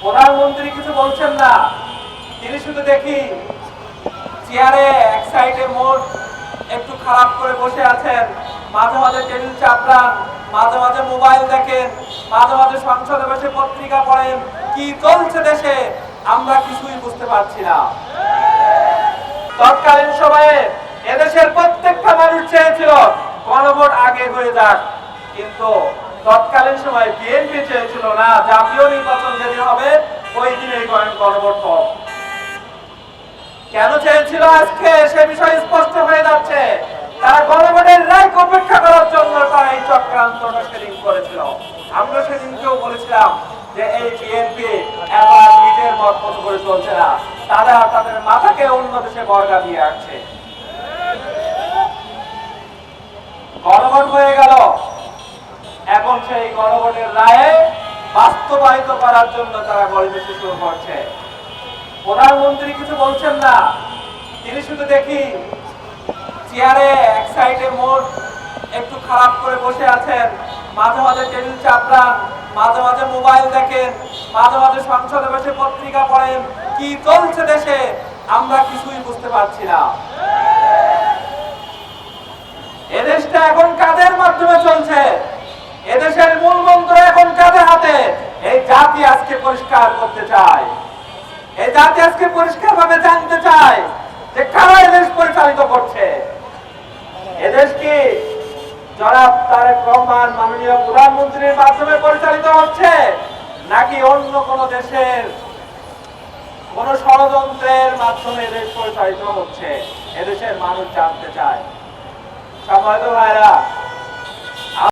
প্রধানমন্ত্রী কিছু বলছেন না, তিনি শুধু দেখি চেয়ারে এক সাইডে মোট একটু খারাপ করে বসে আছেন, মাঝে মাঝে টেবিল চাপড়ান, মাঝে মাঝে মোবাইল দেখেন, মাঝে মাঝে সংসদে বসে পত্রিকা পড়েন। কি চলছে দেশে আমরা কিছুই বুঝতে পারছি না। তৎকালীন সময়ে এদেশের প্রত্যেকটা মানুষ চেয়েছিল গণভোট আগে হয়ে যাক, কিন্তু তৎকালীন সময় বিএনপি চেয়েছিল না জাতীয় নির্বাচন যেদিন হবে ওই দিনেই গণভোট হোক। কেন চেয়েছিল আজকে সে বিষয় স্পষ্ট হয়ে যাচ্ছে। তারা গণভোটের রায় অপেক্ষা করার জন্য তারা এই চক্রান্তটা সেদিন করেছিল। আমরা সেদিনকেও বলেছিলাম যে এই বিএনপি এখন নিজের মত মতো করে চলছে না, তারা তাদের মাথাকে অন্য দেশে বর্গা দিয়ে আসছে। গণভোট হয়ে গেল, এখন সেই গণভোটের রায়ে বাস্তবায়িত করার জন্য তারা গড়িমসি শুরু করছে। প্রধানমন্ত্রী কিছু বলছেন না, তিনি শুধু দেখি চেয়ারে এক সাইডে মোট একটু খারাপ করে বসে আছেন, মাঝে মাঝে টেবিল চাপড়ান, মাঝে মাঝে মোবাইল দেখেন, মাঝে মাঝে সংসদে বসে পত্রিকা পড়েন। কি চলছে দেশে আমরা কিছুই বুঝতে পারছি না। এদেশটা এখন কাদের মাধ্যমে চলছে? এদেশের মূল মন্ত্র এখন কাদের হাতে? এই জাতি আজকে পরিষ্কার করতে চায়, এই জাতি আজকে পরিষ্কার ভাবে জানতে চায় যে কারা এদেশ পরিচালিত করছে। এদেশ কি জনাব তারেক রহমান মাননীয় প্রধানমন্ত্রীর মাধ্যমে পরিচালিত হচ্ছে, নাকি অন্য কোন দেশের কোন ষড়যন্ত্রের মাধ্যমে দেশ পরিচালিত হচ্ছে? এদেশের মানুষ জানতে চায়। সম্মানিত ভাইরা,